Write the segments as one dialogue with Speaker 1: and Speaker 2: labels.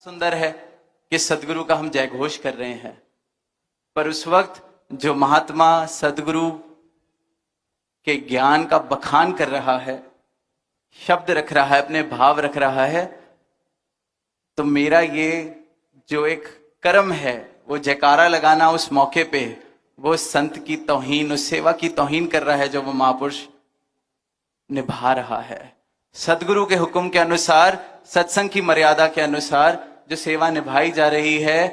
Speaker 1: सुंदर है कि सदगुरु का हम जयघोष कर रहे हैं, पर उस वक्त जो महात्मा सदगुरु के ज्ञान का बखान कर रहा है, शब्द रख रहा है, अपने भाव रख रहा है, तो मेरा ये जो एक कर्म है वो जयकारा लगाना उस मौके पे वो संत की तौहीन, उस सेवा की तौहीन कर रहा है जो वो महापुरुष निभा रहा है। सदगुरु के हुक्म के अनुसार, सत्संग की मर्यादा के अनुसार जो सेवा निभाई जा रही है,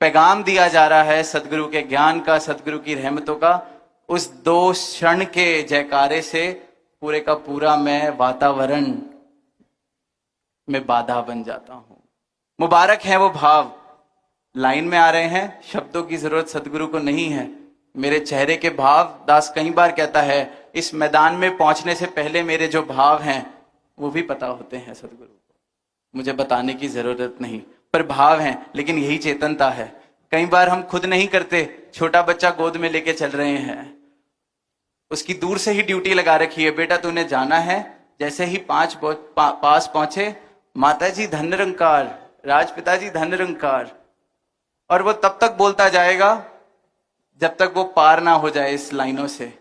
Speaker 1: पैगाम दिया जा रहा है सदगुरु के ज्ञान का, सदगुरु की रहमतों का, उस दो क्षण के जयकारे से पूरे का पूरा मैं वातावरण में बाधा बन जाता हूं। मुबारक है वो भाव, लाइन में आ रहे हैं, शब्दों की जरूरत सदगुरु को नहीं है, मेरे चेहरे के भाव। दास कई बार कहता है इस मैदान में पहुंचने से पहले मेरे जो भाव हैं वो भी पता होते हैं सदगुरु को, मुझे बताने की जरूरत नहीं, पर भाव हैं। लेकिन यही चेतनता है। कई बार हम खुद नहीं करते, छोटा बच्चा गोद में लेके चल रहे हैं, उसकी दूर से ही ड्यूटी लगा रखी है, बेटा तूने जाना है। जैसे ही पास पहुंचे, माता जी धन निरंकार, राजपिता जी धन निरंकार, और वो तब तक बोलता जाएगा जब तक वो पार ना हो जाए इस लाइनों से।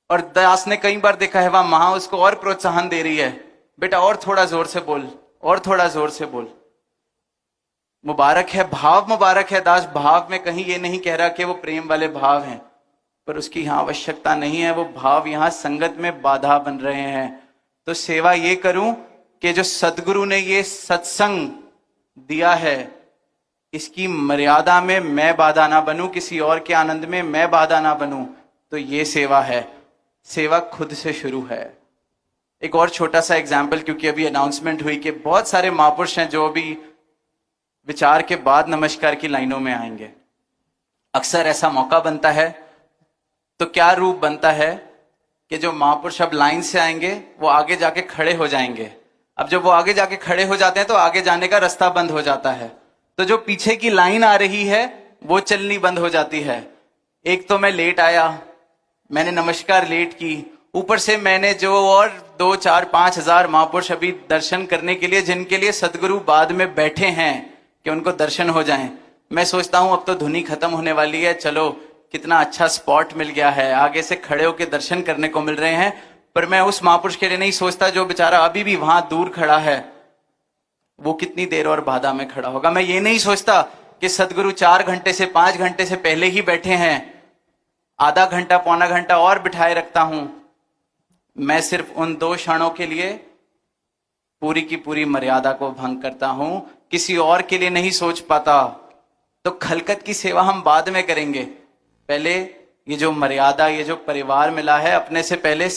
Speaker 1: और दास ने कई बार देखा है वहां मां उसको और प्रोत्साहन दे रही है, बेटा और थोड़ा जोर से बोल, और थोड़ा जोर से बोल। मुबारक है, भाव मुबारक है। दास भाव में कहीं ये नहीं कह रहा कि वो प्रेम वाले भाव हैं, पर उसकी यहां आवश्यकता नहीं है। वो भाव यहां संगत में बाधा बन रहे हैं। तो सेवा ये करूं कि जो सदगुरु ने ये सत्संग दिया है, इसकी मर्यादा में मैं बाधा ना बनूं, किसी और के आनंद में मैं बाधा ना बनूं, तो ये सेवा है। सेवा खुद से शुरू है। एक और छोटा सा एग्जाम्पल, क्योंकि अभी अनाउंसमेंट हुई कि बहुत सारे महापुरुष हैं जो अभी विचार के बाद नमस्कार की लाइनों में आएंगे। अक्सर ऐसा मौका बनता है, तो क्या रूप बनता है कि जो महापुरुष अब लाइन से आएंगे वो आगे जाके खड़े हो जाएंगे। अब जब वो आगे जाके खड़े हो जाते हैं तो आगे जाने का रास्ता बंद हो जाता है, तो जो पीछे की लाइन आ रही है वो चलनी बंद हो जाती है। एक तो मैं लेट आया, मैंने नमस्कार लेट की, ऊपर से मैंने जो और 2, 4, 5 हजार महापुरुष अभी दर्शन करने के लिए, जिनके लिए सदगुरु बाद में बैठे हैं कि उनको दर्शन हो जाएं, मैं सोचता हूं अब तो धुनी खत्म होने वाली है, चलो कितना अच्छा स्पॉट मिल गया है, आगे से खड़े होकर दर्शन करने को मिल रहे हैं। पर मैं उस महापुरुष के लिए नहीं सोचता जो बेचारा अभी भी वहां दूर खड़ा है, वो कितनी देर और बाधा में खड़ा होगा। मैं ये नहीं सोचता कि सदगुरु 4 घंटे से 5 घंटे से पहले ही बैठे हैं, आधा घंटा पौना घंटा और बिठाए रखता हूं। मैं सिर्फ उन 2 क्षणों के लिए पूरी की पूरी मर्यादा को भंग करता हूं, किसी और के लिए नहीं सोच पाता। तो खलकत की सेवा हम बाद में करेंगे, पहले ये जो मर्यादा, ये जो परिवार मिला है, अपने से पहले